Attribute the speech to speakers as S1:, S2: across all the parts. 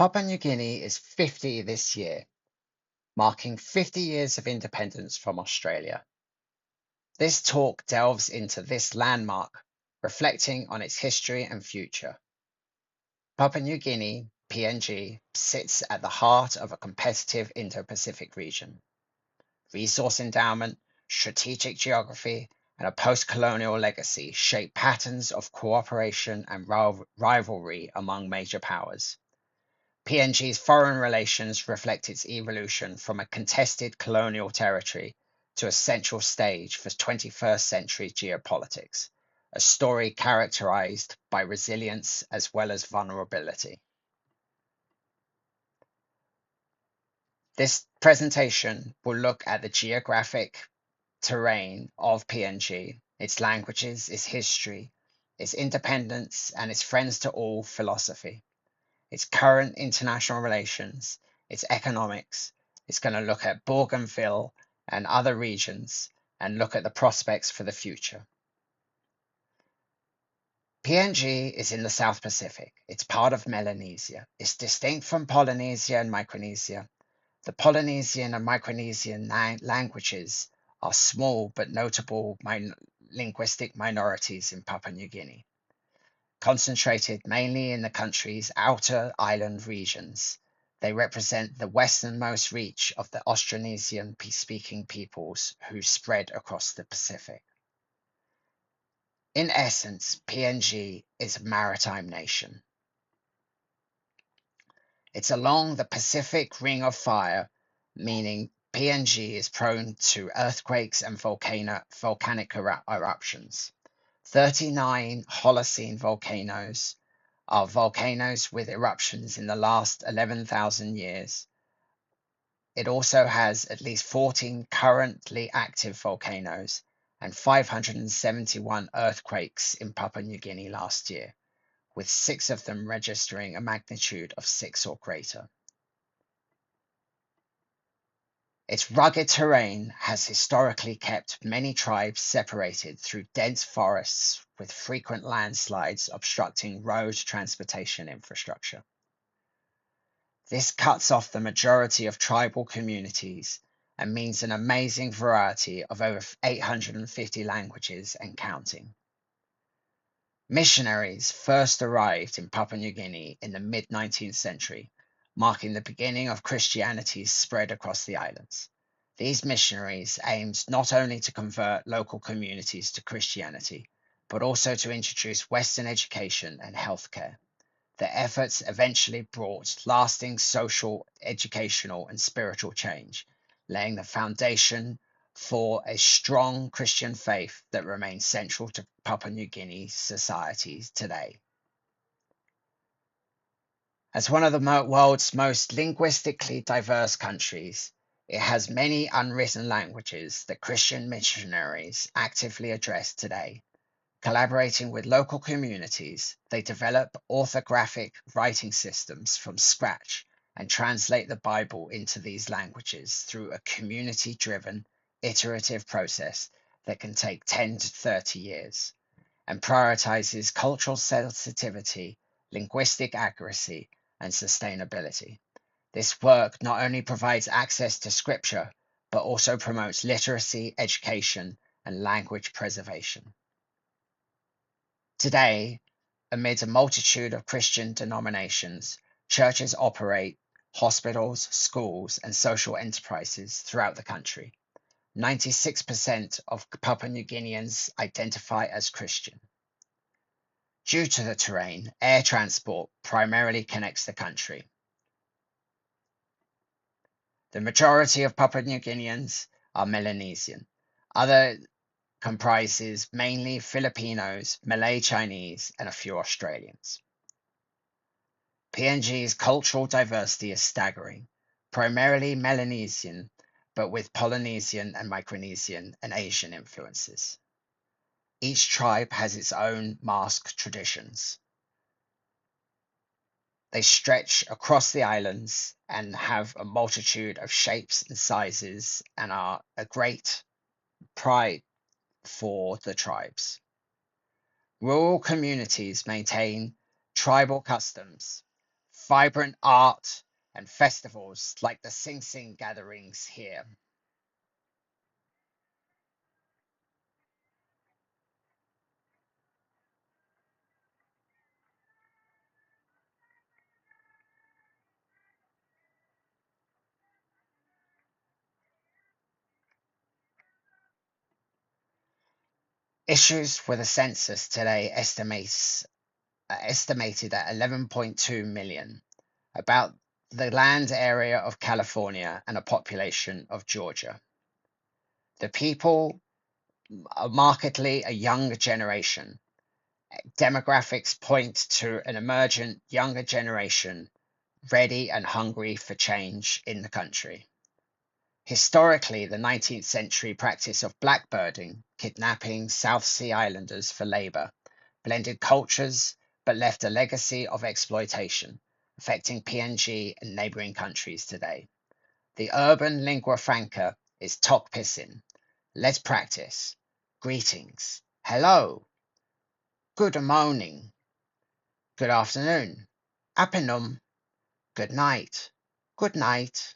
S1: Papua New Guinea is 50 this year, marking 50 years of independence from Australia. This talk delves into this landmark, reflecting on its history and future. Papua New Guinea, PNG, sits at the heart of a competitive Indo-Pacific region. Resource endowment, strategic geography, and a post-colonial legacy shape patterns of cooperation and rivalry among major powers. PNG's foreign relations reflect its evolution from a contested colonial territory to a central stage for 21st century geopolitics, a story characterized by resilience as well as vulnerability. This presentation will look at the geographic terrain of PNG, its languages, its history, its independence, and its friends to all philosophy. Its current international relations, its economics. It's going to look at Bougainville and other regions and look at the prospects for the future. PNG is in the South Pacific. It's part of Melanesia. It's distinct from Polynesia and Micronesia. The Polynesian and Micronesian languages are small but notable linguistic minorities in Papua New Guinea, concentrated mainly in the country's outer island regions. They represent the westernmost reach of the Austronesian-speaking peoples who spread across the Pacific. In essence, PNG is a maritime nation. It's along the Pacific Ring of Fire, meaning PNG is prone to earthquakes and volcanic eruptions. 39 Holocene volcanoes are volcanoes with eruptions in the last 11,000 years. It also has at least 14 currently active volcanoes and 571 earthquakes in Papua New Guinea last year, with 6 of them registering a magnitude of 6 or greater. Its rugged terrain has historically kept many tribes separated through dense forests with frequent landslides obstructing road transportation infrastructure. This cuts off the majority of tribal communities and means an amazing variety of over 850 languages and counting. Missionaries first arrived in Papua New Guinea in the mid-19th century, marking the beginning of Christianity's spread across the islands. These missionaries aimed not only to convert local communities to Christianity, but also to introduce Western education and healthcare. Their efforts eventually brought lasting social, educational, and spiritual change, laying the foundation for a strong Christian faith that remains central to Papua New Guinea societies today. As one of the world's most linguistically diverse countries, it has many unwritten languages that Christian missionaries actively address today. Collaborating with local communities, they develop orthographic writing systems from scratch and translate the Bible into these languages through a community-driven, iterative process that can take 10 to 30 years and prioritizes cultural sensitivity, linguistic accuracy, and sustainability. This work not only provides access to scripture, but also promotes literacy, education, and language preservation. Today, amid a multitude of Christian denominations, churches operate hospitals, schools, and social enterprises throughout the country. 96% of Papua New Guineans identify as Christian. Due to the terrain, air transport primarily connects the country. The majority of Papua New Guineans are Melanesian. Other comprises mainly Filipinos, Malay Chinese, and a few Australians. PNG's cultural diversity is staggering, primarily Melanesian, but with Polynesian and Micronesian and Asian influences. Each tribe has its own mask traditions. They stretch across the islands and have a multitude of shapes and sizes and are a great pride for the tribes. Rural communities maintain tribal customs, vibrant art, and festivals like the Sing Sing gatherings here. Issues with the census today estimated at 11.2 million, about the land area of California and a population of Georgia. The people are markedly a younger generation. Demographics point to an emergent younger generation ready and hungry for change in the country. Historically, the 19th century practice of blackbirding, kidnapping South Sea Islanders for labor, blended cultures but left a legacy of exploitation, affecting PNG and neighboring countries today. The urban lingua franca is tok pisin. Let's practice. Greetings. Hello. Good morning. Good afternoon. Appenum. Good night. Good night.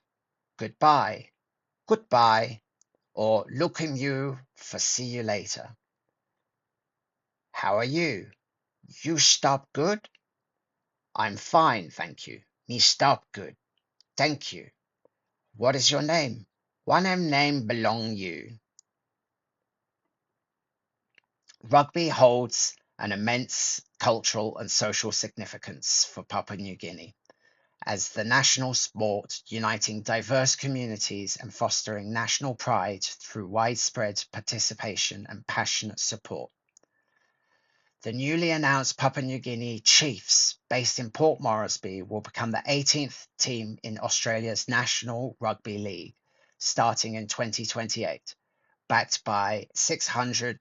S1: Goodbye. Goodbye. Or looking you for see you later. How are you? You stop good? I'm fine, thank you. Me stop good. Thank you. What is your name? One name belong you. Rugby holds an immense cultural and social significance for Papua New Guinea as the national sport uniting diverse communities and fostering national pride through widespread participation and passionate support. The newly announced Papua New Guinea Chiefs, based in Port Moresby, will become the 18th team in Australia's National Rugby League, starting in 2028, backed by $600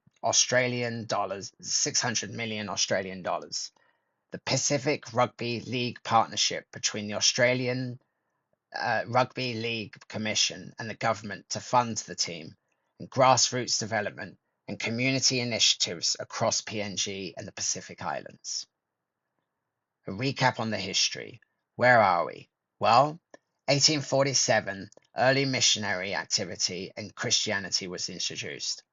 S1: million Australian dollars. The Pacific Rugby League partnership between the Australian Rugby League Commission and the government to fund the team, and grassroots development and community initiatives across PNG and the Pacific Islands. A recap on the history. Where are we? Well, 1847, early missionary activity and Christianity was introduced.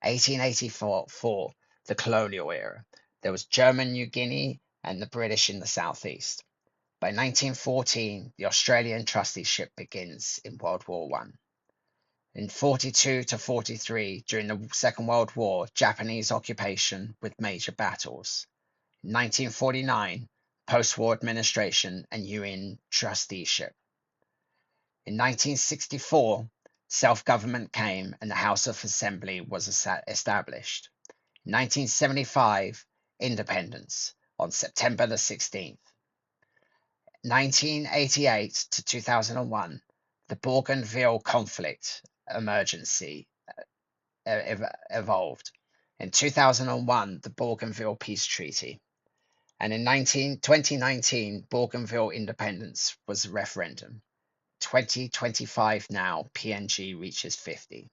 S1: 1884, the colonial era. There was German New Guinea and the British in the southeast. By 1914, the Australian trusteeship begins in World War One. In 42 to 43, during the Second World War, Japanese occupation with major battles. In 1949, post-war administration and UN trusteeship. In 1964, self-government came and the House of Assembly was established. In 1975, independence on September the 16th. 1988 to 2001, the Bougainville conflict emergency evolved. In 2001, the Bougainville Peace Treaty. And in 2019, Bougainville independence was a referendum. 2025 now, PNG reaches 50.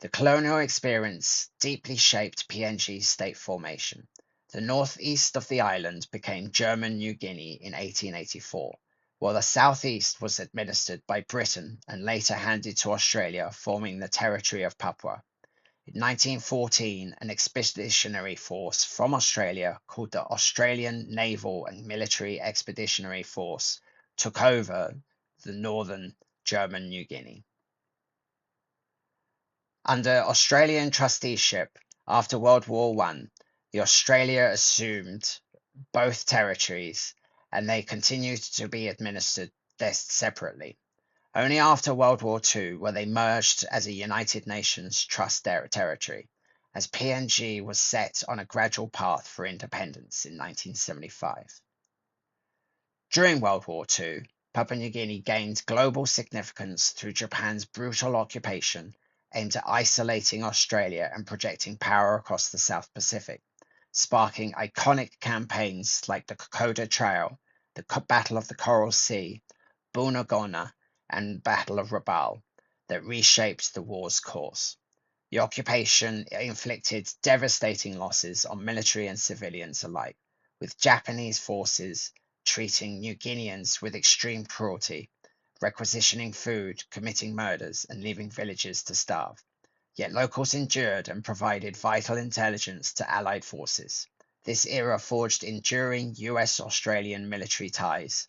S1: The colonial experience deeply shaped PNG's state formation. The northeast of the island became German New Guinea in 1884, while the southeast was administered by Britain and later handed to Australia, forming the territory of Papua. In 1914, an expeditionary force from Australia called the Australian Naval and Military Expeditionary Force took over the northern German New Guinea. Under Australian trusteeship after World War One, Australia assumed both territories and they continued to be administered separately. Only after World War II were they merged as a United Nations Trust territory, as PNG was set on a gradual path for independence in 1975. During World War II, Papua New Guinea gained global significance through Japan's brutal occupation aimed at isolating Australia and projecting power across the South Pacific, sparking iconic campaigns like the Kokoda Trail, the Battle of the Coral Sea, Bunagona, and Battle of Rabaul that reshaped the war's course. The occupation inflicted devastating losses on military and civilians alike, with Japanese forces treating New Guineans with extreme cruelty, requisitioning food, committing murders, and leaving villages to starve. Yet locals endured and provided vital intelligence to Allied forces. This era forged enduring US-Australian military ties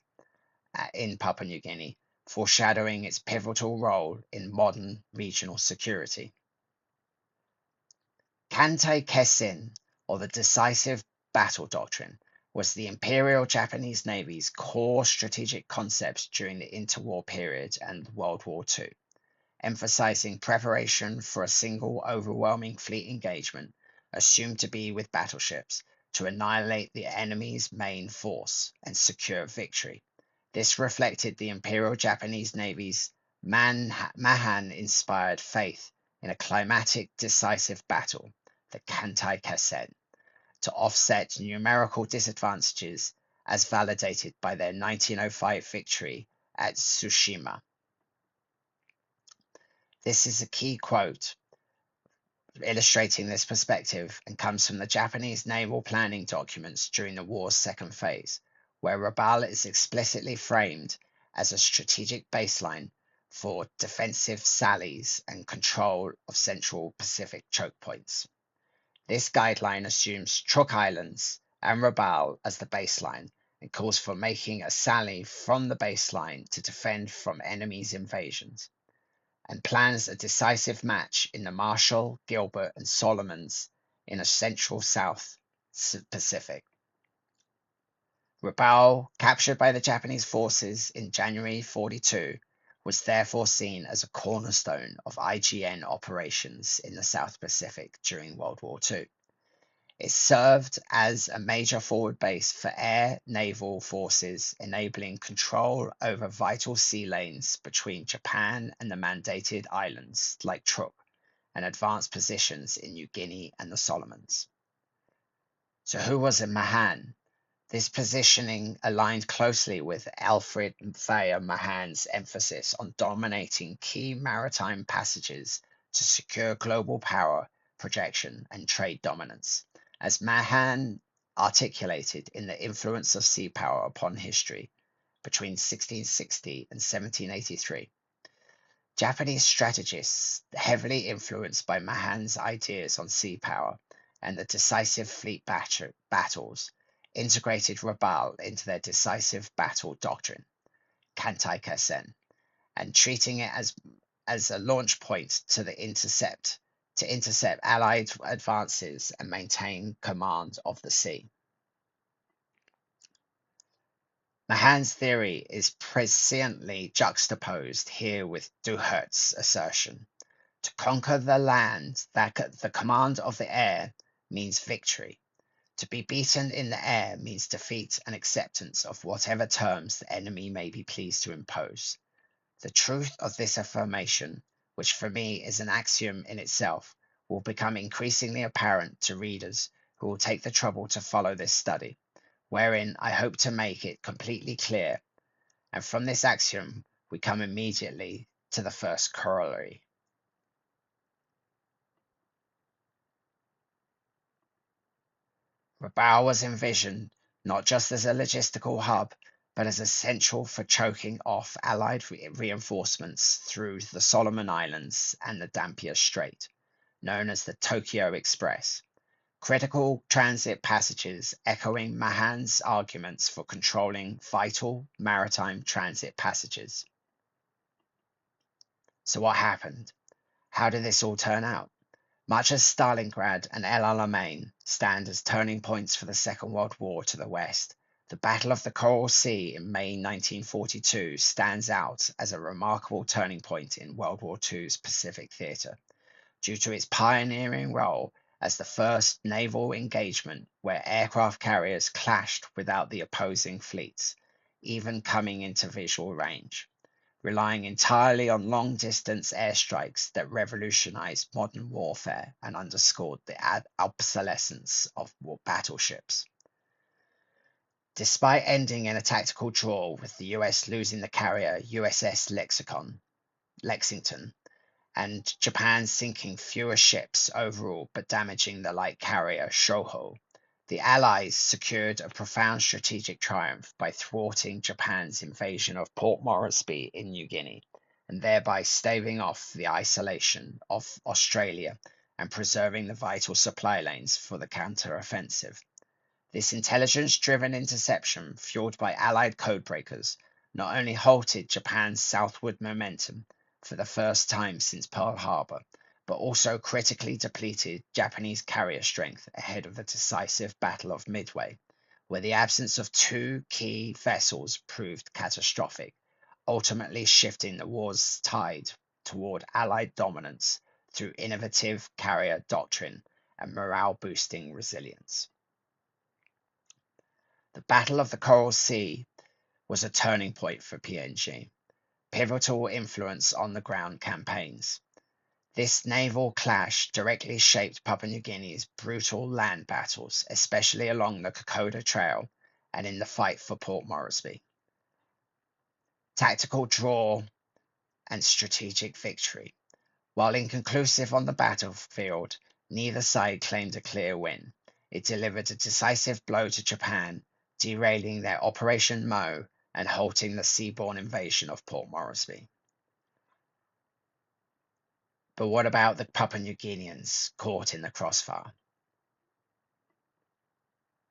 S1: in Papua New Guinea, foreshadowing its pivotal role in modern regional security. Kantei Kesin, or the decisive battle doctrine, was the Imperial Japanese Navy's core strategic concept during the interwar period and World War II, emphasizing preparation for a single overwhelming fleet engagement, assumed to be with battleships, to annihilate the enemy's main force and secure victory. This reflected the Imperial Japanese Navy's Mahan-inspired faith in a climatic, decisive battle, the Kantei Keisen, to offset numerical disadvantages as validated by their 1905 victory at Tsushima. This is a key quote illustrating this perspective and comes from the Japanese naval planning documents during the war's second phase, where Rabaul is explicitly framed as a strategic baseline for defensive sallies and control of Central Pacific choke points. This guideline assumes Truk Islands and Rabaul as the baseline and calls for making a sally from the baseline to defend from enemies' invasions, and plans a decisive match in the Marshall, Gilbert, and Solomons in a central South Pacific. Rabaul, captured by the Japanese forces in January 1942, was therefore seen as a cornerstone of IGN operations in the South Pacific during World War II. It served as a major forward base for air naval forces, enabling control over vital sea lanes between Japan and the mandated islands like Truk, and advanced positions in New Guinea and the Solomons. So who was a Mahan? This positioning aligned closely with Alfred Thayer Mahan's emphasis on dominating key maritime passages to secure global power, projection, and trade dominance, as Mahan articulated in The Influence of Sea Power Upon History between 1660 and 1783. Japanese strategists, heavily influenced by Mahan's ideas on sea power and the decisive fleet battles, integrated Rabaul into their decisive battle doctrine, Kantei Keisen, and treating it as a launch point to intercept Allied advances and maintain command of the sea. Mahan's theory is presciently juxtaposed here with Duhert's assertion. To conquer the land, the command of the air means victory. To be beaten in the air means defeat and acceptance of whatever terms the enemy may be pleased to impose. The truth of this affirmation, which for me is an axiom in itself, will become increasingly apparent to readers who will take the trouble to follow this study, wherein I hope to make it completely clear. And from this axiom, we come immediately to the first corollary. Rabaul was envisioned not just as a logistical hub, but as essential for choking off Allied reinforcements through the Solomon Islands and the Dampier Strait, known as the Tokyo Express. Critical transit passages echoing Mahan's arguments for controlling vital maritime transit passages. So what happened? How did this all turn out? Much as Stalingrad and El Alamein stand as turning points for the Second World War to the west, the Battle of the Coral Sea in May 1942 stands out as a remarkable turning point in World War II's Pacific theater, due to its pioneering role as the first naval engagement where aircraft carriers clashed without the opposing fleets, even coming into visual range, relying entirely on long-distance airstrikes that revolutionized modern warfare and underscored the obsolescence of battleships. Despite ending in a tactical draw with the US losing the carrier USS Lexington, and Japan sinking fewer ships overall but damaging the light carrier Shoho, The Allies secured a profound strategic triumph by thwarting Japan's invasion of Port Moresby in New Guinea, and thereby staving off the isolation of Australia and preserving the vital supply lanes for the counter-offensive. This intelligence-driven interception, fueled by Allied codebreakers, not only halted Japan's southward momentum for the first time since Pearl Harbor, but also critically depleted Japanese carrier strength ahead of the decisive Battle of Midway, where the absence of two key vessels proved catastrophic, ultimately shifting the war's tide toward Allied dominance through innovative carrier doctrine and morale-boosting resilience. The Battle of the Coral Sea was a turning point for PNG, pivotal influence on the ground campaigns. This naval clash directly shaped Papua New Guinea's brutal land battles, especially along the Kokoda Trail and in the fight for Port Moresby. Tactical draw and strategic victory. While inconclusive on the battlefield, neither side claimed a clear win. It delivered a decisive blow to Japan, derailing their Operation Mo and halting the seaborne invasion of Port Moresby. But what about the Papua New Guineans caught in the crossfire?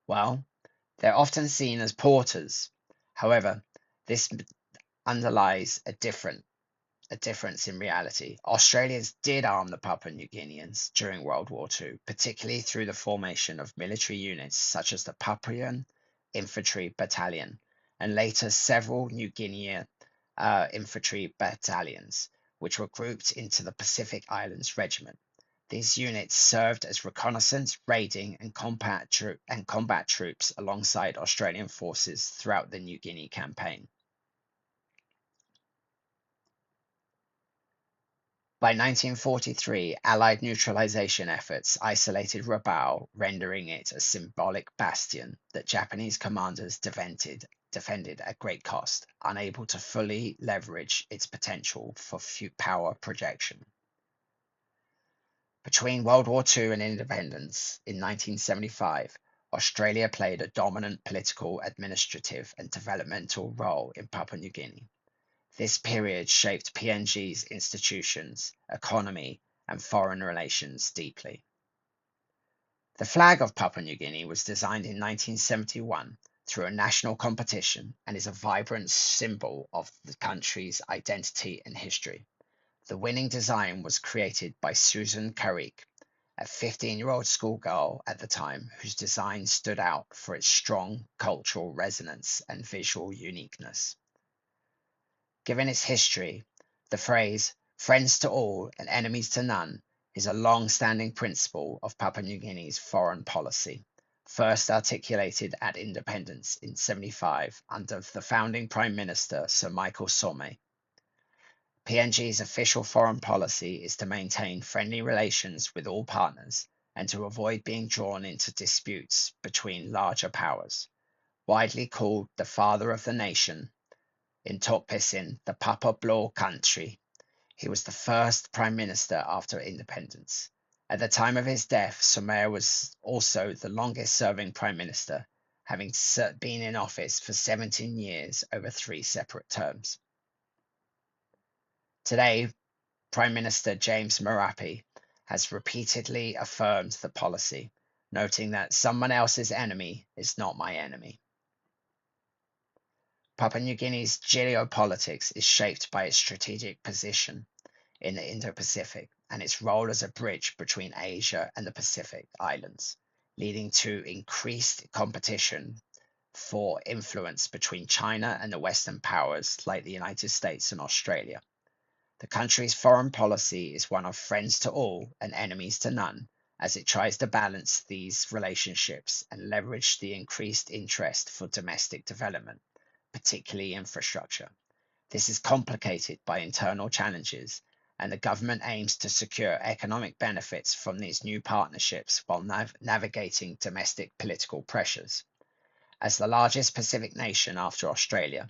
S1: Well, they're often seen as porters. However, this underlies a difference in reality. Australians did arm the Papua New Guineans during World War II, particularly through the formation of military units such as the Papuan Infantry Battalion and later several New Guinea infantry battalions, which were grouped into the Pacific Islands Regiment. These units served as reconnaissance, raiding, and combat troops alongside Australian forces throughout the New Guinea campaign. By 1943, Allied neutralization efforts isolated Rabaul, rendering it a symbolic bastion that Japanese commanders defended at great cost, unable to fully leverage its potential for power projection. Between World War II and independence in 1975, Australia played a dominant political, administrative, and developmental role in Papua New Guinea. This period shaped PNG's institutions, economy, and foreign relations deeply. The flag of Papua New Guinea was designed in 1971 through a national competition and is a vibrant symbol of the country's identity and history. The winning design was created by Susan Carrick, a 15-year-old schoolgirl at the time whose design stood out for its strong cultural resonance and visual uniqueness. Given its history, the phrase "friends to all and enemies to none" is a long-standing principle of Papua New Guinea's foreign policy, first articulated at independence in 1975 under the founding Prime Minister Sir Michael Somare. PNG's official foreign policy is to maintain friendly relations with all partners and to avoid being drawn into disputes between larger powers. Widely called the father of the nation, in Tok Pisin, the Papa Blow country, he was the first prime minister after independence. At the time of his death, Somare was also the longest-serving prime minister, having been in office for 17 years over 3 separate terms. Today, Prime Minister James Marape has repeatedly affirmed the policy, noting that someone else's enemy is not my enemy. Papua New Guinea's geopolitics is shaped by its strategic position in the Indo-Pacific and its role as a bridge between Asia and the Pacific Islands, leading to increased competition for influence between China and the Western powers like the United States and Australia. The country's foreign policy is one of friends to all and enemies to none, as it tries to balance these relationships and leverage the increased interest for domestic development, particularly infrastructure. This is complicated by internal challenges, and the government aims to secure economic benefits from these new partnerships while navigating domestic political pressures. As the largest Pacific nation after Australia,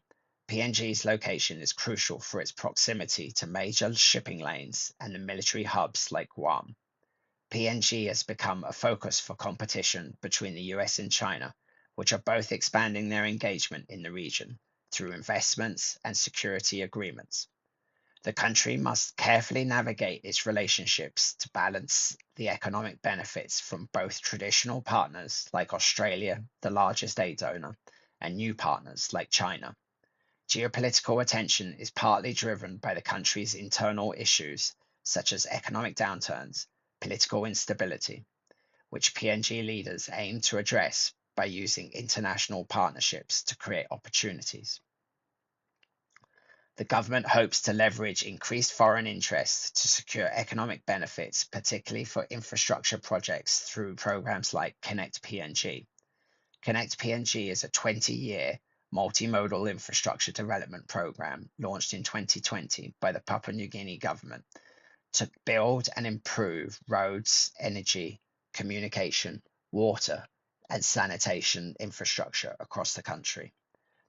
S1: PNG's location is crucial for its proximity to major shipping lanes and the military hubs like Guam. PNG has become a focus for competition between the US and China, which are both expanding their engagement in the region through investments and security agreements. The country must carefully navigate its relationships to balance the economic benefits from both traditional partners like Australia, the largest aid donor, and new partners like China. Geopolitical attention is partly driven by the country's internal issues, such as economic downturns, political instability, which PNG leaders aim to address by using international partnerships to create opportunities. The government hopes to leverage increased foreign interest to secure economic benefits, particularly for infrastructure projects through programs like Connect PNG. Connect PNG is a 20-year multimodal infrastructure development program launched in 2020 by the Papua New Guinea government to build and improve roads, energy, communication, water, and sanitation infrastructure across the country.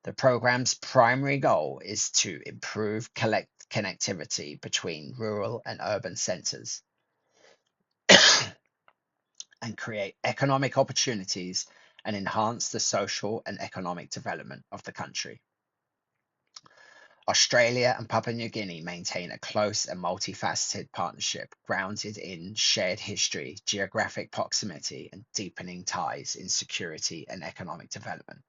S1: The program's primary goal is to improve connectivity between rural and urban centers and create economic opportunities and enhance the social and economic development of the country. Australia and Papua New Guinea maintain a close and multifaceted partnership grounded in shared history, geographic proximity, and deepening ties in security and economic development.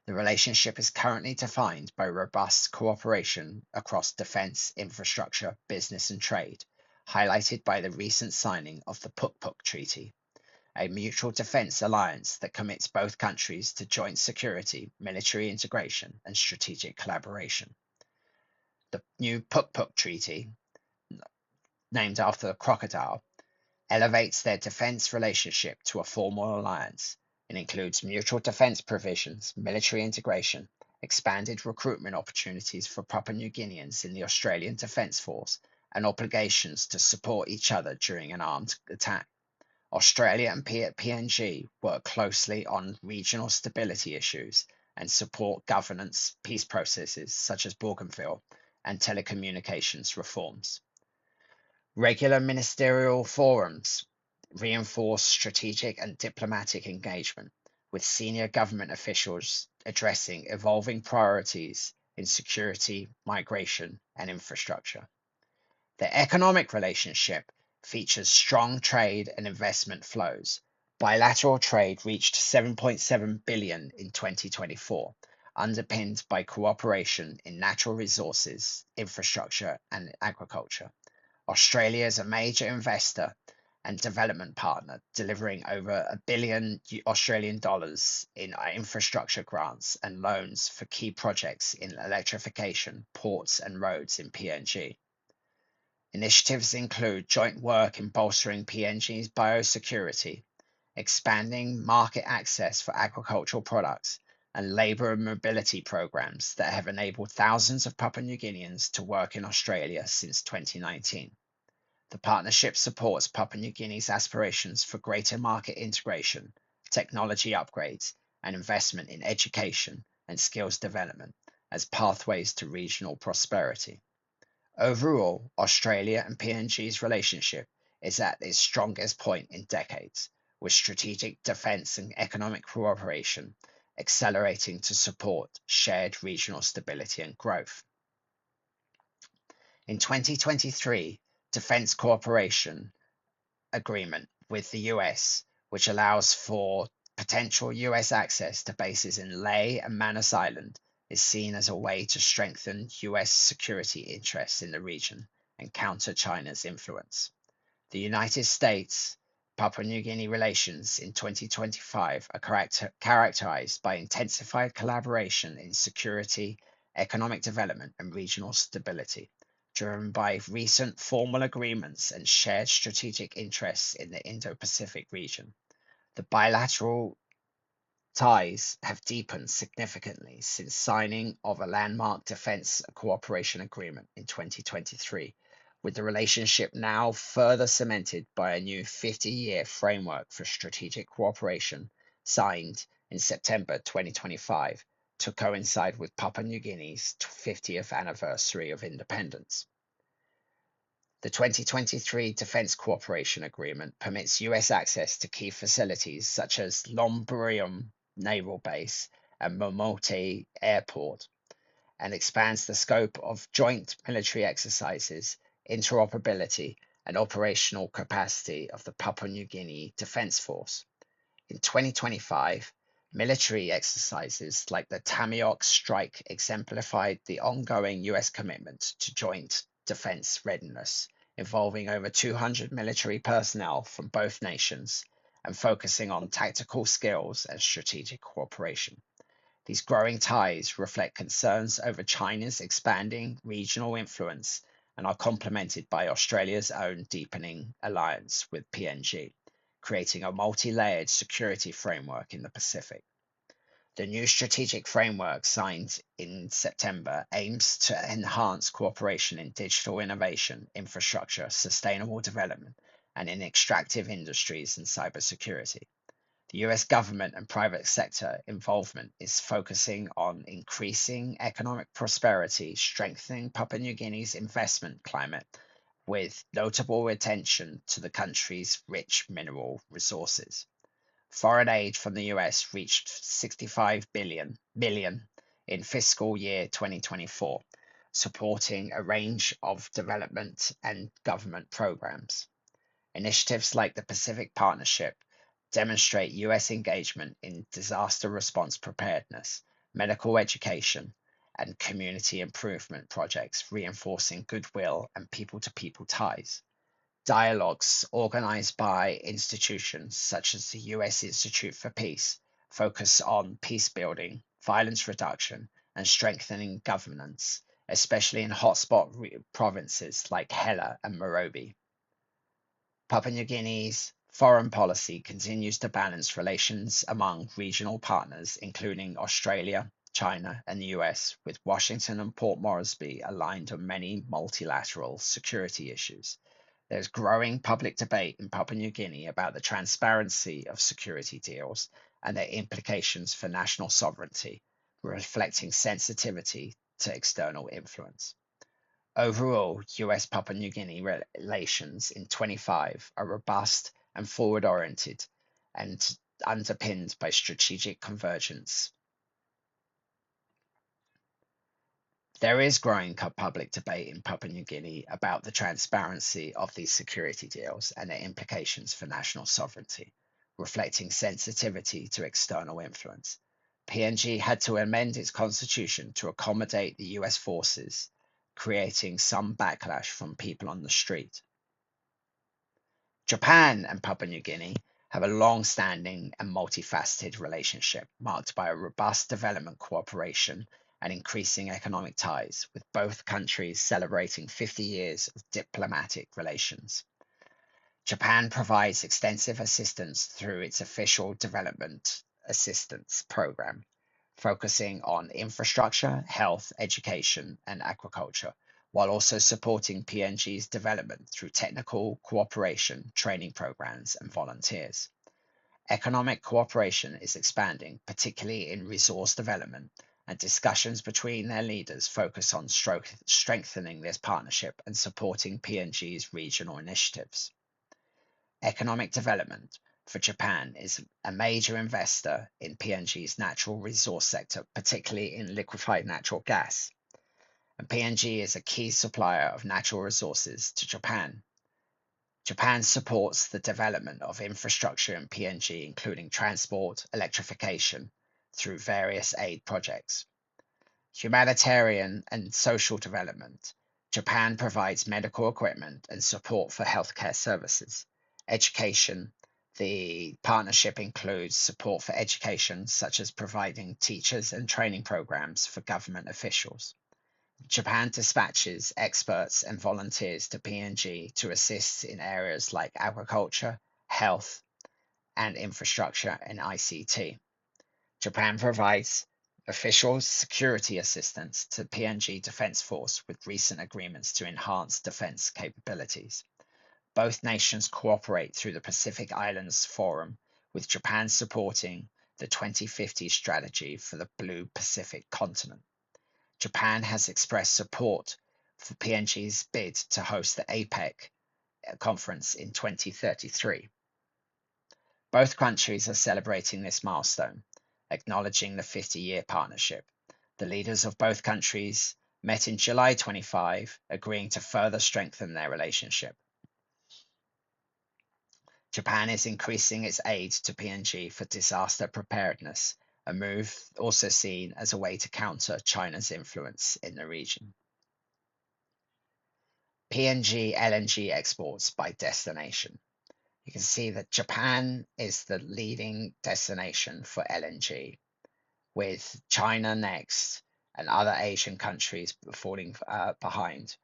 S1: The relationship is currently defined by robust cooperation across defense, infrastructure, business, and trade, highlighted by the recent signing of the Puk Treaty, a mutual defense alliance that commits both countries to joint security, military integration, and strategic collaboration. The new Puk Treaty, named after the crocodile, elevates their defense relationship to a formal alliance. It includes mutual defense provisions, military integration, expanded recruitment opportunities for Papua New Guineans in the Australian Defence Force, and obligations to support each other during an armed attack. Australia and PNG work closely on regional stability issues and support governance peace processes such as Bougainville and telecommunications reforms. Regular ministerial forums reinforce strategic and diplomatic engagement, with senior government officials addressing evolving priorities in security, migration, and infrastructure. The economic relationship features strong trade and investment flows. Bilateral trade reached 7.7 billion in 2024, underpinned by cooperation in natural resources, infrastructure, and agriculture. Australia is a major investor and development partner, delivering over $1 billion Australian dollars in infrastructure grants and loans for key projects in electrification, ports, and roads in PNG. Initiatives include joint work in bolstering PNG's biosecurity, expanding market access for agricultural products, and labour and mobility programs that have enabled thousands of Papua New Guineans to work in Australia since 2019. The partnership supports Papua New Guinea's aspirations for greater market integration, technology upgrades, and investment in education and skills development as pathways to regional prosperity. Overall, Australia and PNG's relationship is at its strongest point in decades, with strategic defence and economic cooperation accelerating to support shared regional stability and growth. In 2023, Defence Cooperation Agreement with the US, which allows for potential US access to bases in Lae and Manus Island, is seen as a way to strengthen US security interests in the region and counter China's influence. The United States Papua New Guinea relations in 2025 are characterized by intensified collaboration in security, economic development, and regional stability, driven by recent formal agreements and shared strategic interests in the Indo-Pacific region. The bilateral ties have deepened significantly since signing of a landmark defense cooperation agreement in 2023, with the relationship now further cemented by a new 50-year framework for strategic cooperation signed in September 2025 to coincide with Papua New Guinea's 50th anniversary of independence. The 2023 Defense Cooperation Agreement permits US access to key facilities such as Lomborium Naval Base and Momote Airport, and expands the scope of joint military exercises, interoperability, and operational capacity of the Papua New Guinea Defense Force. In 2025, military exercises like the Tamiok Strike exemplified the ongoing US commitment to joint defense readiness, involving over 200 military personnel from both nations and focusing on tactical skills and strategic cooperation. These growing ties reflect concerns over China's expanding regional influence and are complemented by Australia's own deepening alliance with PNG, creating a multi-layered security framework in the Pacific. The new strategic framework signed in September aims to enhance cooperation in digital innovation, infrastructure, sustainable development, and in extractive industries and cybersecurity. The US government and private sector involvement is focusing on increasing economic prosperity, strengthening Papua New Guinea's investment climate, with notable attention to the country's rich mineral resources. Foreign aid from the US reached 65 million in fiscal year 2024, supporting a range of development and government programs. Initiatives like the Pacific Partnership demonstrate US engagement in disaster response preparedness, medical education, and community improvement projects, reinforcing goodwill and people to people ties. Dialogues organized by institutions such as the US Institute for Peace focus on peace building, violence reduction, and strengthening governance, especially in hotspot provinces like Hela and Morobe. Papua New Guinea's foreign policy continues to balance relations among regional partners, including Australia, China, and the US, with Washington and Port Moresby aligned on many multilateral security issues. There's growing public debate in Papua New Guinea about the transparency of security deals and their implications for national sovereignty, reflecting sensitivity to external influence. Overall, US Papua New Guinea relations in 25 are robust and forward oriented and underpinned by strategic convergence. There is growing public debate in Papua New Guinea about the transparency of these security deals and their implications for national sovereignty, reflecting sensitivity to external influence. PNG had to amend its constitution to accommodate the US forces, creating some backlash from people on the street. Japan and Papua New Guinea have a long standing and multifaceted relationship marked by a robust development cooperation and increasing economic ties, with both countries celebrating 50 years of diplomatic relations. Japan provides extensive assistance through its official development assistance program, focusing on infrastructure, health, education, and agriculture, while also supporting PNG's development through technical cooperation, training programs, and volunteers. Economic cooperation is expanding, particularly in resource development, and discussions between their leaders focus on strengthening this partnership and supporting PNG's regional initiatives. Economic development for Japan is a major investor in PNG's natural resource sector, particularly in liquefied natural gas. And PNG is a key supplier of natural resources to Japan. Japan supports the development of infrastructure in PNG, including transport, electrification, through various aid projects. Humanitarian and social development. Japan provides medical equipment and support for healthcare services. Education. The partnership includes support for education, such as providing teachers and training programs for government officials. Japan dispatches experts and volunteers to PNG to assist in areas like agriculture, health, and infrastructure and ICT. Japan provides official security assistance to PNG Defense Force with recent agreements to enhance defense capabilities. Both nations cooperate through the Pacific Islands Forum, with Japan supporting the 2050 strategy for the Blue Pacific continent. Japan has expressed support for PNG's bid to host the APEC conference in 2033. Both countries are celebrating this milestone, acknowledging the 50-year partnership. The leaders of both countries met in July 25, agreeing to further strengthen their relationship. Japan is increasing its aid to PNG for disaster preparedness, a move also seen as a way to counter China's influence in the region. PNG LNG exports by destination. You can see that Japan is the leading destination for LNG, with China next and other Asian countries falling behind,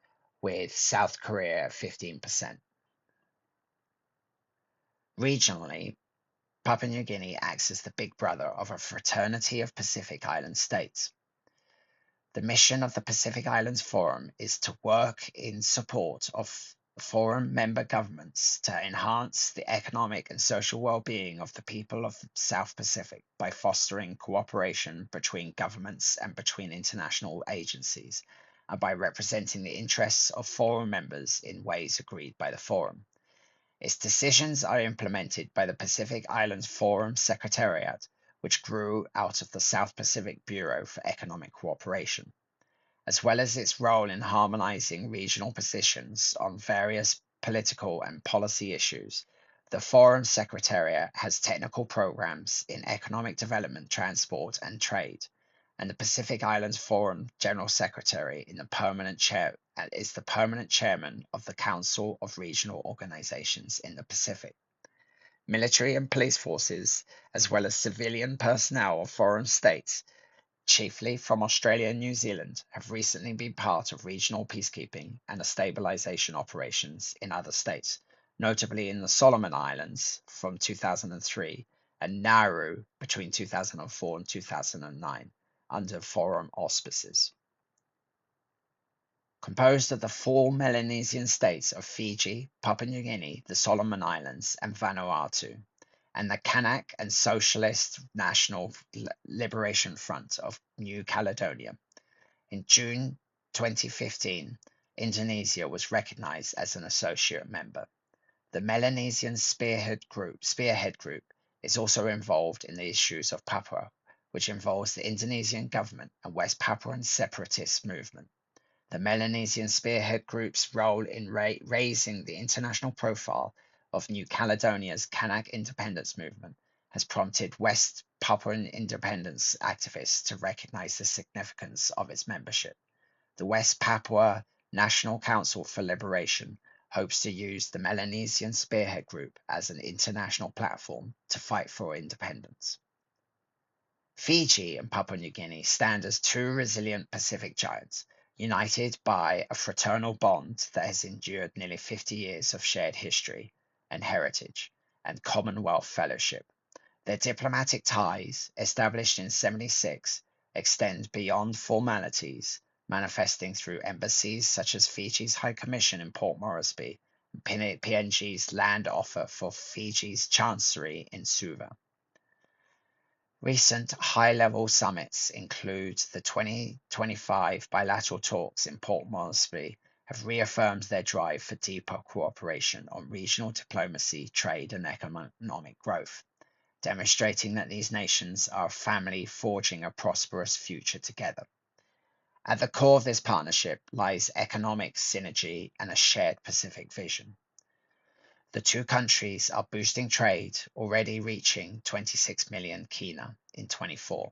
S1: with South Korea at 15%. Regionally, Papua New Guinea acts as the big brother of a fraternity of Pacific Island states. The mission of the Pacific Islands Forum is to work in support of forum member governments to enhance the economic and social well-being of the people of the South Pacific by fostering cooperation between governments and between international agencies, and by representing the interests of forum members in ways agreed by the forum. Its decisions are implemented by the Pacific Islands Forum Secretariat, which grew out of the South Pacific Bureau for Economic Cooperation, as well as its role in harmonizing regional positions on various political and policy issues. The Forum Secretariat has technical programs in economic development, transport, and trade, and the Pacific Islands Forum General Secretary is the permanent chairman of the Council of Regional Organizations in the Pacific. Military and police forces, as well as civilian personnel of foreign states, chiefly from Australia and New Zealand, have recently been part of regional peacekeeping and stabilization operations in other states, notably in the Solomon Islands from 2003 and Nauru between 2004 and 2009, under forum auspices. Composed of the 4 Melanesian states of Fiji, Papua New Guinea, the Solomon Islands, and Vanuatu, and the Kanak and Socialist National Liberation Front of New Caledonia. In June 2015, Indonesia was recognized as an associate member. The Melanesian Spearhead Group is also involved in the issues of Papua, which involves the Indonesian government and West Papuan separatist movement. The Melanesian Spearhead Group's role in raising the international profile of New Caledonia's Kanak independence movement has prompted West Papuan independence activists to recognize the significance of its membership. The West Papua National Council for Liberation hopes to use the Melanesian Spearhead Group as an international platform to fight for independence. Fiji and Papua New Guinea stand as two resilient Pacific giants, united by a fraternal bond that has endured nearly 50 years of shared history and heritage and Commonwealth fellowship. Their diplomatic ties, established in 1976, extend beyond formalities, manifesting through embassies such as Fiji's High Commission in Port Moresby and PNG's land offer for Fiji's Chancery in Suva. Recent high-level summits include the 2025 bilateral talks in Port Moresby have reaffirmed their drive for deeper cooperation on regional diplomacy, trade, and economic growth, demonstrating that these nations are a family forging a prosperous future together. At the core of this partnership lies economic synergy and a shared Pacific vision. The two countries are boosting trade, already reaching 26 million kina in 24,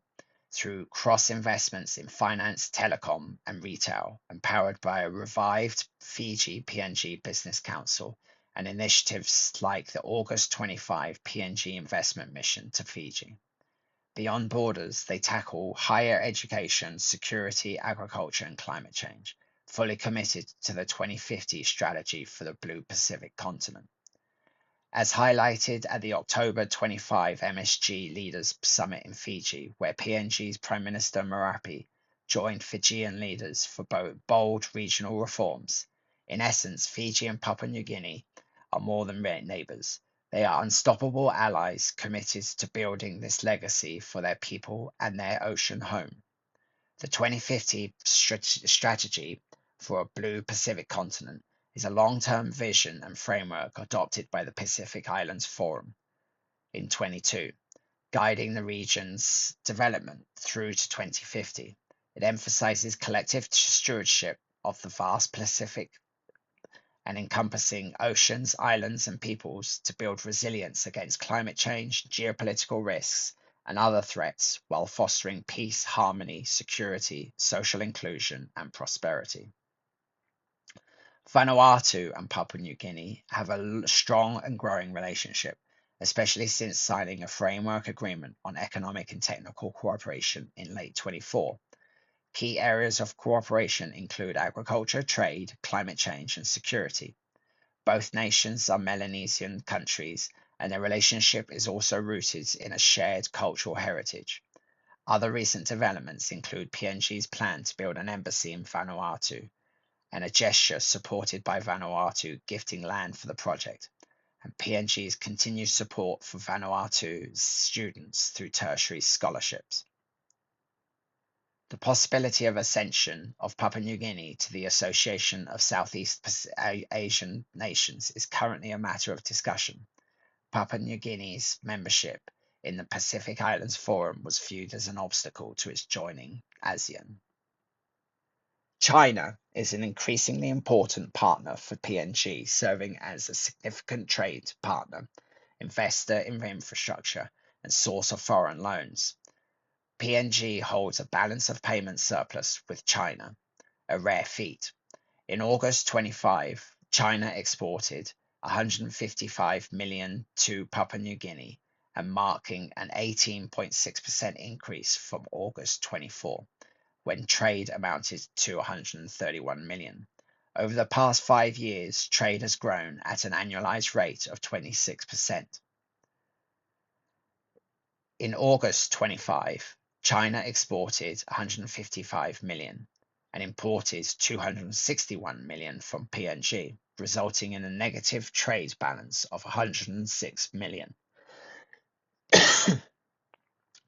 S1: through cross-investments in finance, telecom, and retail, empowered by a revived Fiji PNG Business Council and initiatives like the August 25 PNG investment mission to Fiji. Beyond borders, they tackle higher education, security, agriculture, and climate change, fully committed to the 2050 strategy for the Blue Pacific continent. As highlighted at the October 25 MSG Leaders Summit in Fiji, where PNG's Prime Minister Marape joined Fijian leaders for bold regional reforms. In essence, Fiji and Papua New Guinea are more than neighbors. They are unstoppable allies committed to building this legacy for their people and their ocean home. The 2050 strategy for a blue Pacific continent is a long-term vision and framework adopted by the Pacific Islands Forum in 22, guiding the region's development through to 2050. It emphasizes collective stewardship of the vast Pacific and encompassing oceans, islands, and peoples to build resilience against climate change, geopolitical risks, and other threats while fostering peace, harmony, security, social inclusion, and prosperity. Vanuatu and Papua New Guinea have a strong and growing relationship, especially since signing a framework agreement on economic and technical cooperation in late 24. Key areas of cooperation include agriculture, trade, climate change, and security. Both nations are Melanesian countries, and their relationship is also rooted in a shared cultural heritage. Other recent developments include PNG's plan to build an embassy in Vanuatu, and a gesture supported by Vanuatu gifting land for the project, and PNG's continued support for Vanuatu students through tertiary scholarships. The possibility of ascension of Papua New Guinea to the Association of Southeast Asian Nations is currently a matter of discussion. Papua New Guinea's membership in the Pacific Islands Forum was viewed as an obstacle to its joining ASEAN. China is an increasingly important partner for PNG, serving as a significant trade partner, investor in infrastructure, and source of foreign loans. PNG holds a balance of payments surplus with China, a rare feat. In August 25, China exported 155 million to Papua New Guinea, and marking an 18.6% increase from August 24, when trade amounted to 131 million. Over the past 5 years, trade has grown at an annualized rate of 26%. In August 25, China exported 155 million and imported 261 million from PNG, resulting in a negative trade balance of 106 million.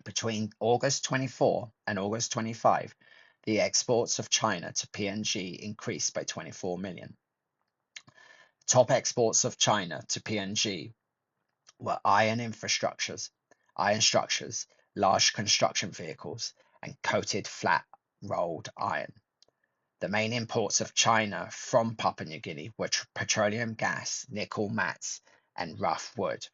S1: Between August 24 and August 25, the exports of China to PNG increased by 24 million. Top exports of China to PNG were iron structures, large construction vehicles, and coated flat rolled iron. The main imports of China from Papua New Guinea were petroleum gas, nickel mats, and rough wood.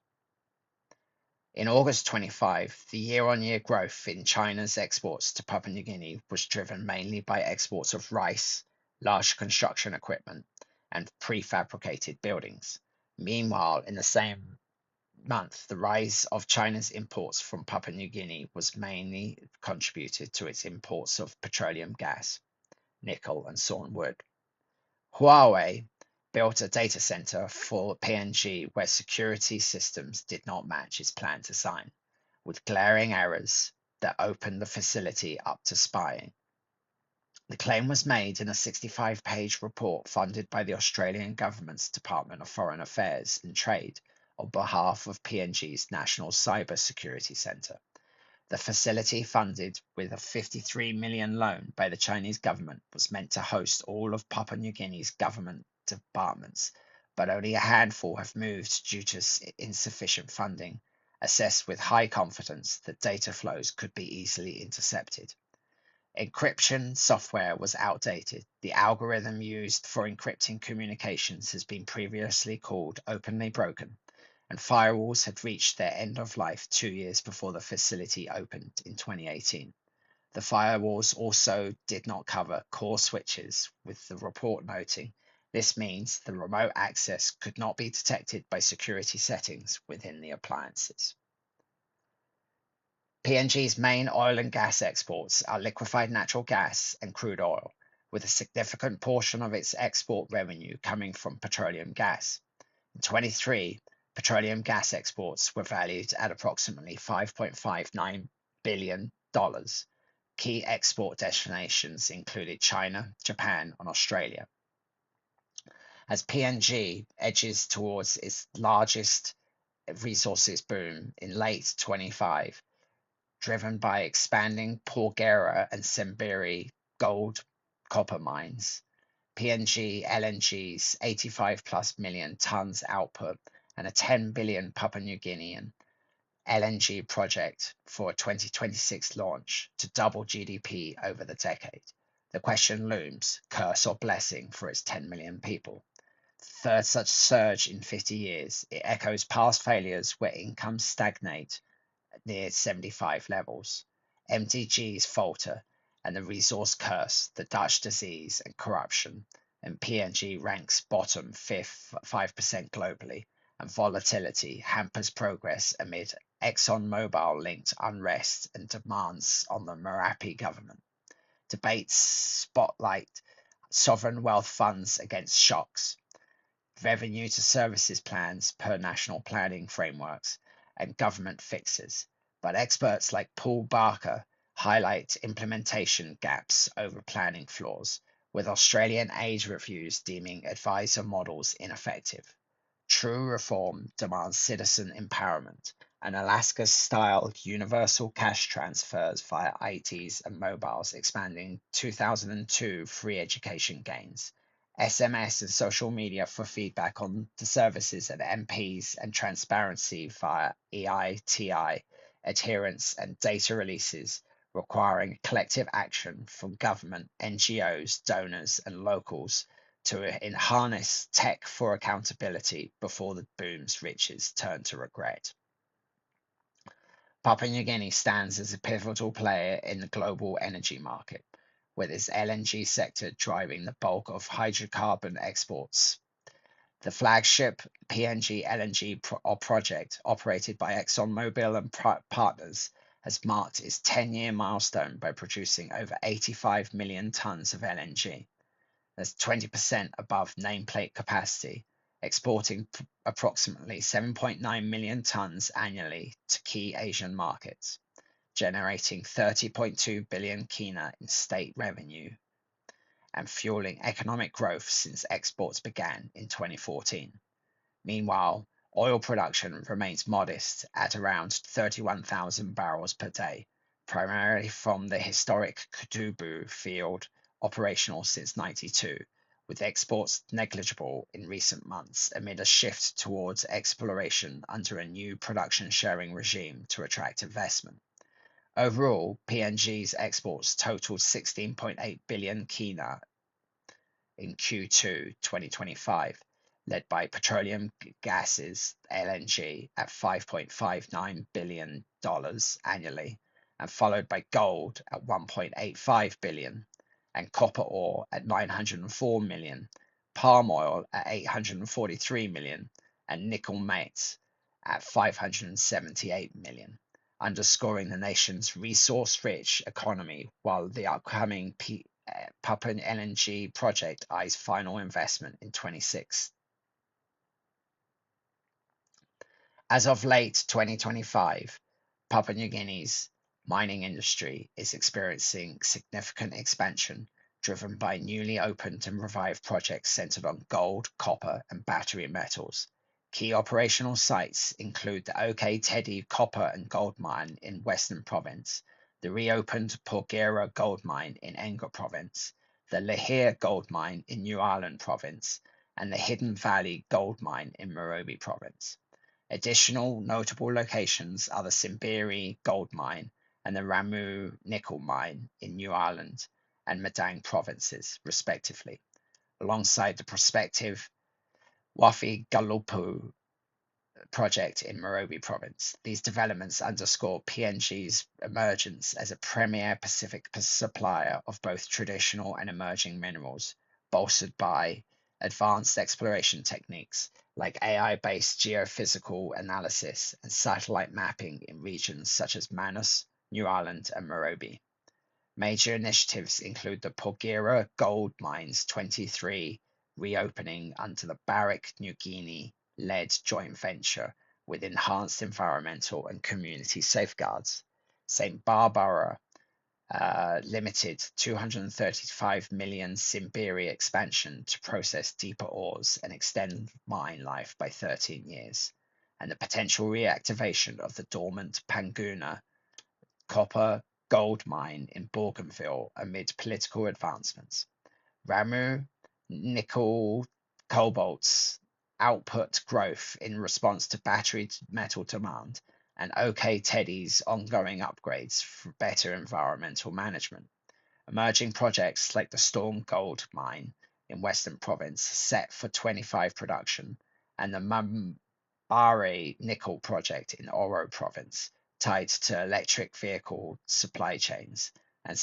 S1: In August 25, the year-on-year growth in China's exports to Papua New Guinea was driven mainly by exports of rice, large construction equipment, and prefabricated buildings. Meanwhile, in the same month, the rise of China's imports from Papua New Guinea was mainly contributed to its imports of petroleum gas, nickel, and sawn wood. Huawei built a data center for PNG where security systems did not match its planned design, with glaring errors that opened the facility up to spying. The claim was made in a 65-page report funded by the Australian government's Department of Foreign Affairs and Trade on behalf of PNG's National Cyber Security Center. The facility, funded with a 53 million loan by the Chinese government, was meant to host all of Papua New Guinea's government departments, but only a handful have moved due to insufficient funding, assessed with high confidence that data flows could be easily intercepted. Encryption software was outdated. The algorithm used for encrypting communications has been previously called openly broken, and firewalls had reached their end of life 2 years before the facility opened in 2018. The firewalls also did not cover core switches, with the report noting this means the remote access could not be detected by security settings within the appliances. PNG's main oil and gas exports are liquefied natural gas and crude oil, with a significant portion of its export revenue coming from petroleum gas. In 23, petroleum gas exports were valued at approximately $5.59 billion. Key export destinations included China, Japan, and Australia. As PNG edges towards its largest resources boom in late 25, driven by expanding Porgera and Sembiri gold copper mines, PNG LNG's 85 plus million tons output and a 10 billion Papua New Guinean LNG project for a 2026 launch to double GDP over the decade. The question looms, curse or blessing for its 10 million people. Third such surge in 50 years, it echoes past failures where incomes stagnate near 75 levels. MDGs falter, and the resource curse, the Dutch disease, and corruption, and PNG ranks bottom 5% globally, and volatility hampers progress amid ExxonMobil linked unrest and demands on the Marape government. Debates spotlight sovereign wealth funds against shocks, revenue to services plans per national planning frameworks, and government fixes. But experts like Paul Barker highlight implementation gaps over planning flaws, with Australian age reviews deeming advisor models ineffective. True reform demands citizen empowerment, and Alaska-style universal cash transfers via ITs and mobiles expanding 2002 free education gains. SMS and social media for feedback on the services at MPs and transparency via EITI adherence and data releases requiring collective action from government, NGOs, donors, and locals to harness tech for accountability before the boom's riches turn to regret. Papua New Guinea stands as a pivotal player in the global energy market, with its LNG sector driving the bulk of hydrocarbon exports. The flagship PNG LNG project, operated by ExxonMobil and partners, has marked its 10-year milestone by producing over 85 million tons of LNG. That's 20% above nameplate capacity, exporting approximately 7.9 million tons annually to key Asian markets, generating 30.2 billion kina in state revenue and fueling economic growth since exports began in 2014. Meanwhile, oil production remains modest at around 31,000 barrels per day, primarily from the historic Kutubu field operational since 92, with exports negligible in recent months amid a shift towards exploration under a new production sharing regime to attract investment. Overall, PNG's exports totaled 16.8 billion kina in Q2 2025, led by petroleum gases (LNG) at $5.59 billion annually, and followed by gold at $1.85 billion, and copper ore at $904 million, palm oil at $843 million, and nickel matte at $578 million, underscoring the nation's resource-rich economy while the upcoming Papua LNG project eyes final investment in 26. As of late 2025, Papua New Guinea's mining industry is experiencing significant expansion, driven by newly opened and revived projects centered on gold, copper, and battery metals. Key operational sites include the OK Teddy copper and gold mine in Western Province, the reopened Porgera gold mine in Enga Province, the Lihir gold mine in New Ireland Province, and the Hidden Valley gold mine in Morobe Province. Additional notable locations are the Simberi gold mine and the Ramu nickel mine in New Ireland and Madang provinces, respectively, alongside the prospective Wafi Galupu project in Morobe province. These developments underscore PNG's emergence as a premier Pacific supplier of both traditional and emerging minerals, bolstered by advanced exploration techniques like AI-based geophysical analysis and satellite mapping in regions such as Manus, New Ireland, and Morobe. Major initiatives include the Porgera Gold Mines 23 reopening under the Barrick New Guinea-led joint venture with enhanced environmental and community safeguards. St. Barbara Limited 235 million Simberi expansion to process deeper ores and extend mine life by 13 years, and the potential reactivation of the dormant Panguna copper gold mine in Bougainville amid political advancements. Ramu nickel cobalt's output growth in response to battery metal demand, and OK Teddy's ongoing upgrades for better environmental management. Emerging projects like the Storm Gold Mine in Western Province, set for 25 production, and the Mambare Nickel Project in Oro Province, tied to electric vehicle supply chains, and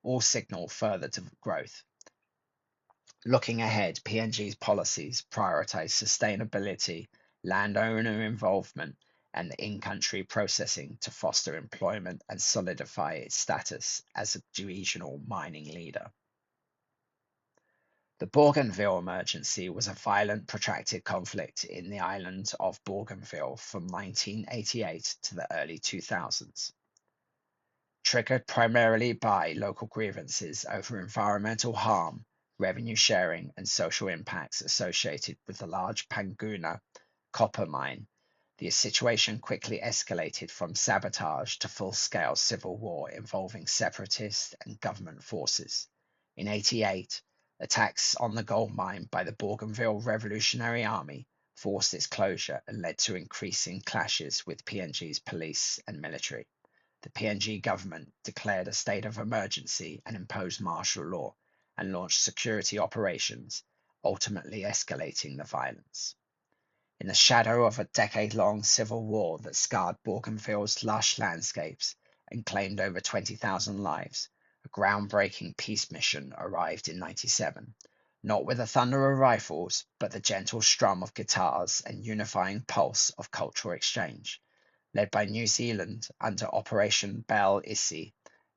S1: all signal further to growth. Looking ahead, PNG's policies prioritize sustainability, landowner involvement, and in-country processing to foster employment and solidify its status as a regional mining leader. The Bougainville Emergency was a violent, protracted conflict in the island of Bougainville from 1988 to the early 2000s. Triggered primarily by local grievances over environmental harm, revenue sharing, and social impacts associated with the large Panguna copper mine, the situation quickly escalated from sabotage to full-scale civil war involving separatist and government forces. In 1988, attacks on the gold mine by the Bougainville Revolutionary Army forced its closure and led to increasing clashes with PNG's police and military. The PNG government declared a state of emergency and imposed martial law, and launched security operations, ultimately escalating the violence. In the shadow of a decade-long civil war that scarred Bougainville's lush landscapes and claimed over 20,000 lives, a groundbreaking peace mission arrived in 1997, not with the thunder of rifles, but the gentle strum of guitars and unifying pulse of cultural exchange. Led by New Zealand under Operation Belle Issy,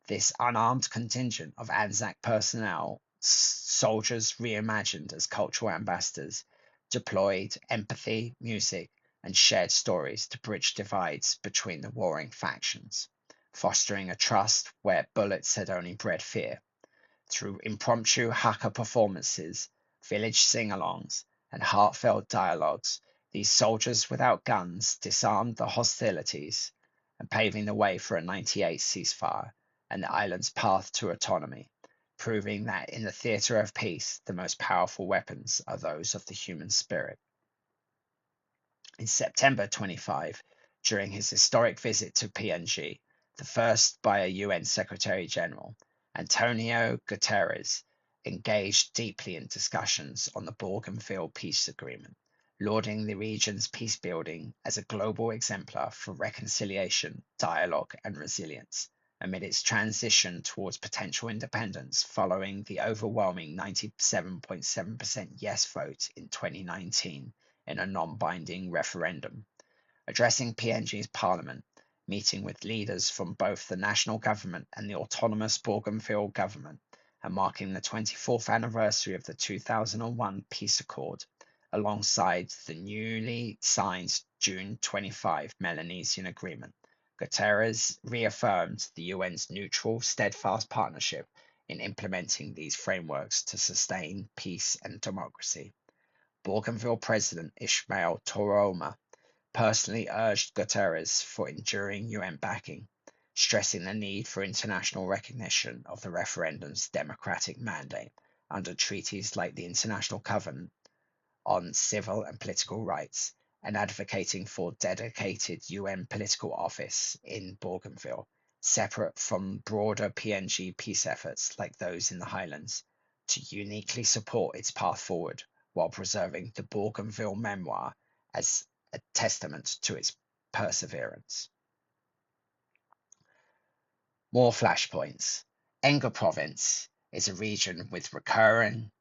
S1: this unarmed contingent of Anzac personnel, soldiers reimagined as cultural ambassadors, deployed empathy, music, and shared stories to bridge divides between the warring factions, fostering a trust where bullets had only bred fear. Through impromptu haka performances, village sing-alongs, and heartfelt dialogues, these soldiers without guns disarmed the hostilities, and paving the way for a 1998 ceasefire and the island's path to autonomy, proving that in the theatre of peace, the most powerful weapons are those of the human spirit. In September 25, during his historic visit to PNG, the first by a UN Secretary General, Antonio Guterres engaged deeply in discussions on the Bougainville Peace Agreement, lauding the region's peacebuilding as a global exemplar for reconciliation, dialogue, and resilience amid its transition towards potential independence following the overwhelming 97.7% yes vote in 2019 in a non-binding referendum. Addressing PNG's parliament, meeting with leaders from both the national government and the autonomous Bougainville government, and marking the 24th anniversary of the 2001 peace accord, alongside the newly signed June 25 Melanesian Agreement. Guterres reaffirmed the UN's neutral, steadfast partnership in implementing these frameworks to sustain peace and democracy. Bougainville President Ismail Toroma personally urged Guterres for enduring UN backing, stressing the need for international recognition of the referendum's democratic mandate under treaties like the International Covenant on Civil and Political Rights, and advocating for dedicated UN political office in Bougainville, separate from broader PNG peace efforts like those in the Highlands, to uniquely support its path forward while preserving the Bougainville memoir as a testament to its perseverance. More flashpoints. Enga Province is a region with recurring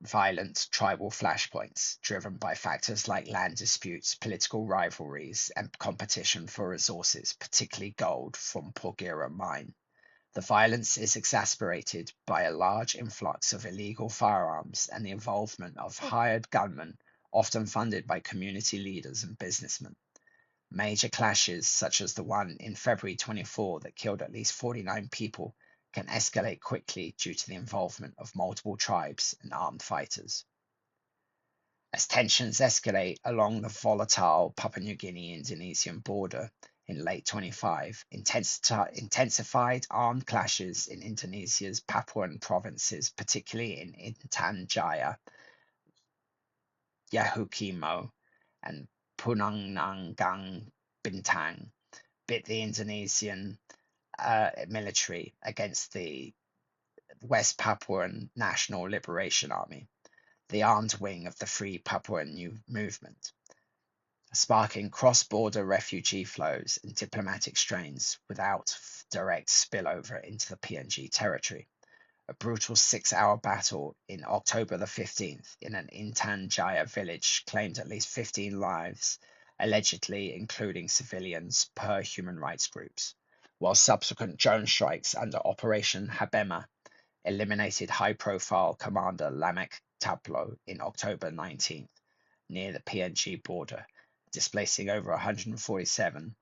S1: violent tribal flashpoints driven by factors like land disputes, political rivalries, and competition for resources, particularly gold from Porgera mine. The violence is exacerbated by a large influx of illegal firearms and the involvement of hired gunmen, often funded by community leaders and businessmen. Major clashes, such as the one in February 24 that killed at least 49 people, can escalate quickly due to the involvement of multiple tribes and armed fighters. As tensions escalate along the volatile Papua New Guinea-Indonesian border, in late 25, intensified armed clashes in Indonesia's Papuan provinces, particularly in Intan Jaya, Yahukimo, and Punangang Bintang, bit the Indonesian military against the West Papuan National Liberation Army, the armed wing of the Free Papua New Movement, sparking cross-border refugee flows and diplomatic strains without direct spillover into the PNG territory. A brutal 6-hour battle in October the 15th in an Intan Jaya village claimed at least 15 lives, allegedly including civilians per human rights groups, while subsequent drone strikes under Operation Habema eliminated high-profile Commander Lamek Taplo in October 19th near the PNG border, displacing over 147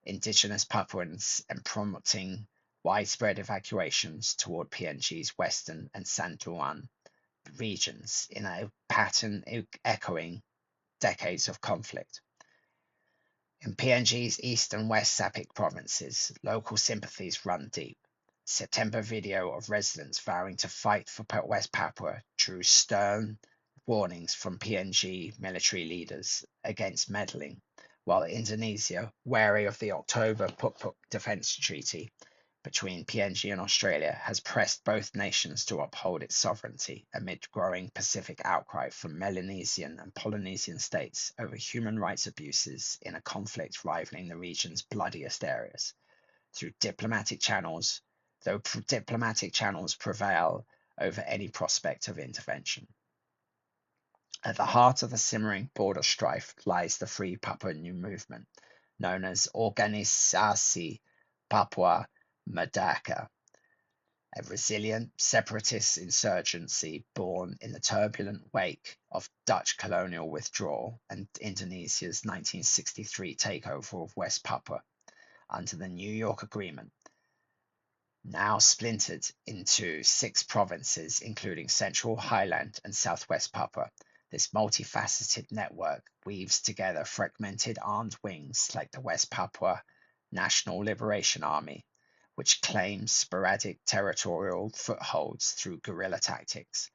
S1: indigenous Papuans and promoting widespread evacuations toward PNG's western and Santuan regions in a pattern echoing decades of conflict. In PNG's east and west Sapik provinces, local sympathies run deep. September video of residents vowing to fight for West Papua drew stern warnings from PNG military leaders against meddling, while Indonesia, wary of the October Puk-Puk Defence Treaty between PNG and Australia, has pressed both nations to uphold its sovereignty amid growing Pacific outcry from Melanesian and Polynesian states over human rights abuses in a conflict rivaling the region's bloodiest areas. Through diplomatic channels, though diplomatic channels prevail over any prospect of intervention. At the heart of the simmering border strife lies the Free Papua New Movement, known as Organisasi Papua Merdeka, a resilient separatist insurgency born in the turbulent wake of Dutch colonial withdrawal and Indonesia's 1963 takeover of West Papua under the New York Agreement. Now splintered into 6 provinces, including Central, Highland, and Southwest Papua, this multifaceted network weaves together fragmented armed wings like the West Papua National Liberation Army, which claims sporadic territorial footholds through guerrilla tactics,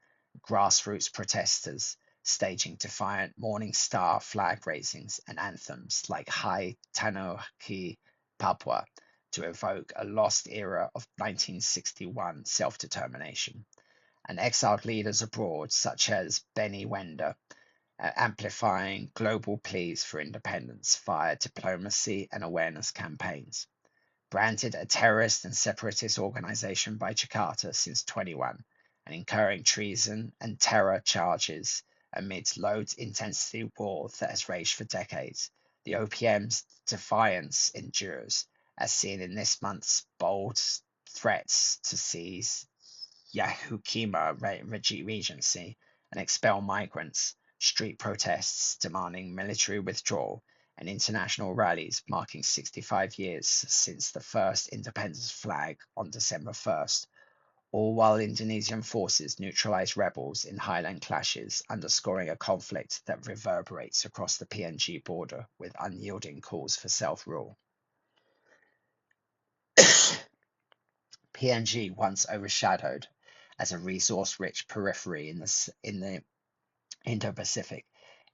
S1: grassroots protesters staging defiant Morning Star flag raisings and anthems like Hai Tanoki Papua to evoke a lost era of 1961 self-determination, and exiled leaders abroad such as Benny Wender, amplifying global pleas for independence via diplomacy and awareness campaigns. Branded a terrorist and separatist organization by Jakarta since 21 and incurring treason and terror charges amid low-intensity war that has raged for decades, the OPM's defiance endures, as seen in this month's bold threats to seize Yahukima Regency and expel migrants, street protests demanding military withdrawal, and international rallies marking 65 years since the first independence flag on December 1st, all while Indonesian forces neutralize rebels in highland clashes, underscoring a conflict that reverberates across the PNG border with unyielding calls for self-rule. PNG, once overshadowed as a resource-rich periphery in the Indo-Pacific,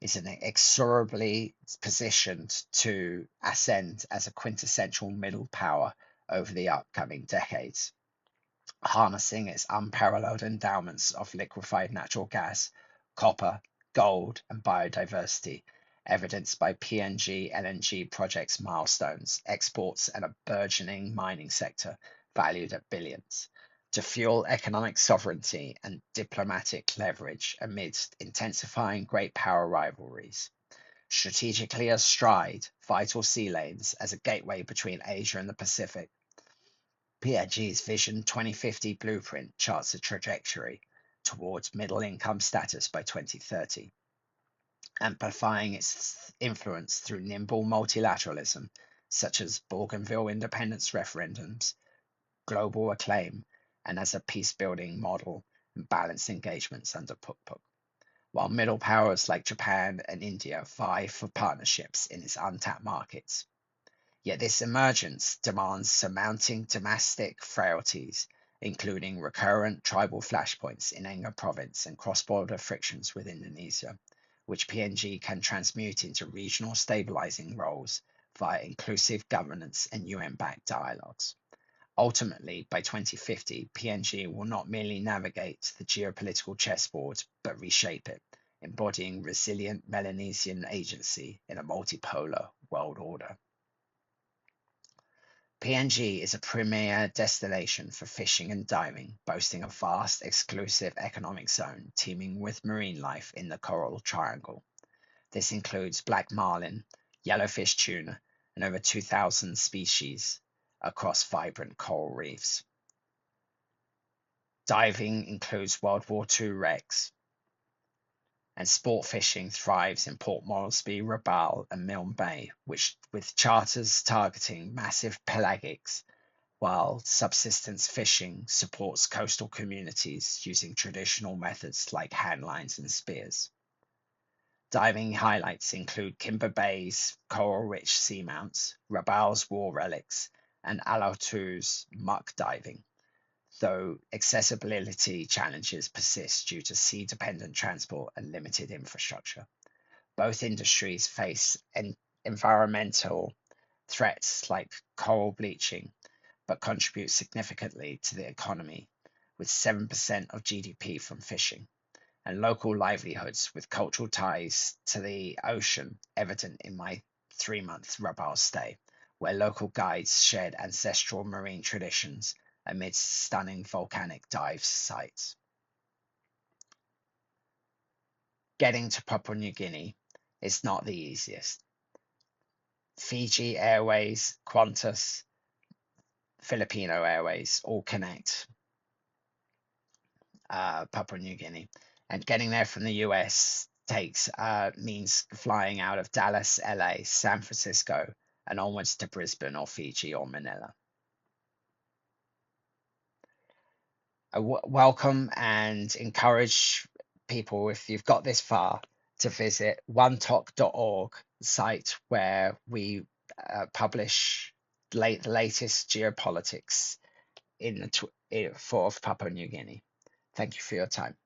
S1: is inexorably positioned to ascend as a quintessential middle power over the upcoming decades, harnessing its unparalleled endowments of liquefied natural gas, copper, gold, and biodiversity, evidenced by PNG LNG projects milestones, exports, and a burgeoning mining sector valued at billions, to fuel economic sovereignty and diplomatic leverage amidst intensifying great power rivalries. Strategically astride vital sea lanes as a gateway between Asia and the Pacific, PNG's Vision 2050 blueprint charts a trajectory towards middle income status by 2030, amplifying its influence through nimble multilateralism, such as Bougainville independence referendums, global acclaim, and as a peace-building model and balanced engagements under Puk-Puk, while middle powers like Japan and India vie for partnerships in its untapped markets. Yet this emergence demands surmounting domestic frailties, including recurrent tribal flashpoints in Enga province and cross-border frictions with Indonesia, which PNG can transmute into regional stabilizing roles via inclusive governance and UN-backed dialogues. Ultimately, by 2050, PNG will not merely navigate the geopolitical chessboard, but reshape it, embodying resilient Melanesian agency in a multipolar world order. PNG is a premier destination for fishing and diving, boasting a vast, exclusive economic zone teeming with marine life in the Coral Triangle. This includes black marlin, yellowfish tuna, and over 2,000 species across vibrant coral reefs. Diving includes World War II wrecks, and sport fishing thrives in Port Moresby, Rabaul, and Milne Bay, with charters targeting massive pelagics, while subsistence fishing supports coastal communities using traditional methods like handlines and spears. Diving highlights include Kimber Bay's coral-rich seamounts, Rabaul's war relics, and Alautu's muck diving, though accessibility challenges persist due to sea-dependent transport and limited infrastructure. Both industries face environmental threats like coral bleaching, but contribute significantly to the economy, with 7% of GDP from fishing, and local livelihoods with cultural ties to the ocean evident in my 3-month Rabaul stay, where local guides shared ancestral marine traditions amidst stunning volcanic dive sites. Getting to Papua New Guinea is not the easiest. Fiji Airways, Qantas, Filipino Airways all connect Papua New Guinea, and getting there from the US means flying out of Dallas, LA, San Francisco, and onwards to Brisbane or Fiji or Manila. I welcome and encourage people, if you've got this far, to visit onetalk.org site where we publish the latest geopolitics for Papua New Guinea. Thank you for your time.